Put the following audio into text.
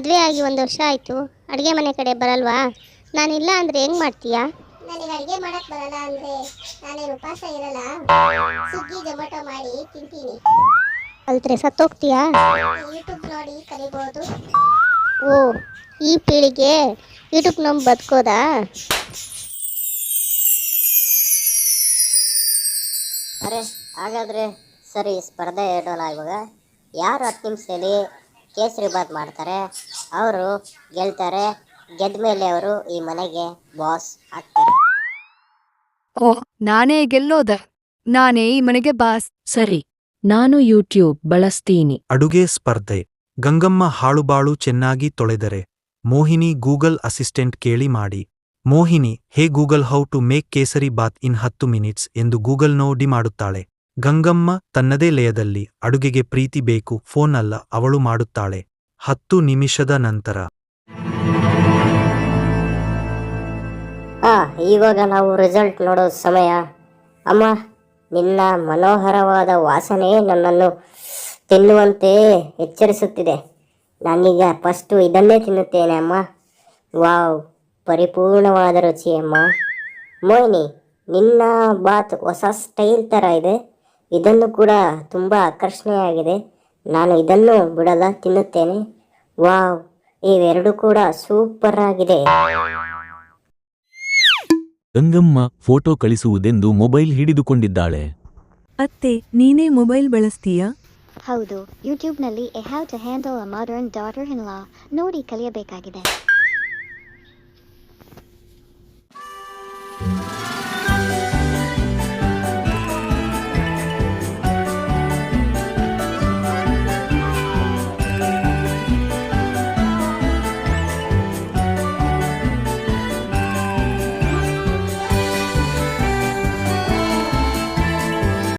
ಮದುವೆ ಆಗಿ 1 ವರ್ಷ ಆಯಿತು, ಅಡುಗೆ ಮನೆ ಕಡೆ ಬರಲ್ವಾ? ನಾನಿಲ್ಲ ಅಂದರೆ ಹೆಂಗೆ ಮಾಡ್ತೀಯಾ? ನನಗೆ ಅಡುಗೆ ಮಾಡಕ್ ಬರಲ್ಲ ಅಂದ್ರೆ ನಾನೇನು ಉಪವಾಸ ಇರಲ್ಲ. ಸ್ವಿಗ್ಗಿ ಜೊಮ್ಯಾಟೊ ಮಾಡಿ ತಿಂತೀನಿ. ಕಲ್ತ್ರೆ ಸತ್ತೋಗ್ತೀಯಾ? ಯೂಟ್ಯೂಬ್ ನೋಡಿ ಕಲಿಬೋದು. ಓ, ಈ ಪೀಳಿಗೆ ಯೂಟ್ಯೂಬ್ ನಂಬಿ ಬದುಕೋದಾ? ಅರೆ ಹಾಗಾದರೆ ಸರಿ, ಸ್ಪರ್ಧೆ ಇಡೋಣ ಇವಾಗ. ಯಾರು 10 ನಿಮಿಷದಲ್ಲಿ ಕೇಸರಿ ಬಾತ್ ಮಾಡ್ತಾರೆ ಅವರು ಗೆಲ್ತಾರೆ. ಗೆದ್ದ ಮೇಲೆ ಅವರು ಈ ಮನೆಗೆ ಬಾಸ್ ಆಗ್ತಾರೆ. ಓಹ್, ನಾನೇ ಗೆಲ್ಲೋದ? ನಾನೇ ಈ ಮನೆಗೆ ಬಾಸ್. ಸರಿ, ನಾನು ಯೂಟ್ಯೂಬ್ ಬಳಸ್ತೀನಿ. ಅಡುಗೆ ಸ್ಪರ್ಧೆ. ಗಂಗಮ್ಮ ಹಾಳುಬಾಳು ಚೆನ್ನಾಗಿ ತೊಳೆದರೆ ಮೋಹಿನಿ ಗೂಗಲ್ ಅಸಿಸ್ಟೆಂಟ್ ಕೇಳಿ ಮಾಡಿ. ಮೋಹಿನಿ, ಹೇ Google how to make kesari bath in 10 minutes ಎಂದು ಗೂಗಲ್ ನೋಡಿ ಮಾಡುತ್ತಾಳೆ. ಗಂಗಮ್ಮ ತನ್ನದೇ ಲಯದಲ್ಲಿ ಅಡುಗೆಗೆ ಪ್ರೀತಿ ಬೇಕು, ಫೋನ್ ಅಲ್ಲ, ಅವಳು ಮಾಡುತ್ತಾಳೆ. 10 ನಿಮಿಷದ ನಂತರ ಇವಾಗ ನಾವು ರಿಸಲ್ಟ್ ನೋಡೋ ಸಮಯ. ಅಮ್ಮ, ನಿನ್ನ ಮನೋಹರವಾದ ವಾಸನೆ ನನ್ನನ್ನು ತಿನ್ನುವಂತೆ ಎಚ್ಚರಿಸುತ್ತಿದೆ. ನಾನೀಗ ಫಸ್ಟು ಇದನ್ನೇ ತಿನ್ನುತ್ತೇನೆ ಅಮ್ಮ. ವಾವ್, ಪರಿಪೂರ್ಣವಾದ ರುಚಿ ಅಮ್ಮ. ಮೋಹಿನಿ, ನಿನ್ನ ಬಾತ್ ಹೊಸ ಸ್ಟೈಲ್ ಥರ ಇದೆ. ಇದನ್ನು ಕೂಡ ತುಂಬ ಆಕರ್ಷಣೆಯಾಗಿದೆ. ನಾನು ಇದನ್ನು ಬಿಡಲ್ಲ, ತಿನ್ನುತ್ತೇನೆ. ವಾವ್, ಇವೆರಡು ಕೂಡ ಸೂಪರ್ ಆಗಿದೆ. ಗಂಗಮ್ಮ ಫೋಟೋ ಕಳಿಸುವುದೆಂದು ಮೊಬೈಲ್ ಹಿಡಿದುಕೊಂಡಿದ್ದಾಳೆ. ಅತ್ತೆ, ನೀನೇ ಮೊಬೈಲ್ ಬಳಸ್ತೀಯಾ? ಹೌದು, ಯೂಟ್ಯೂಬ್ನಲ್ಲಿ how to handle a modern daughter in law ನೋಡಿ ಕಲಿಯಬೇಕಾಗಿದೆ.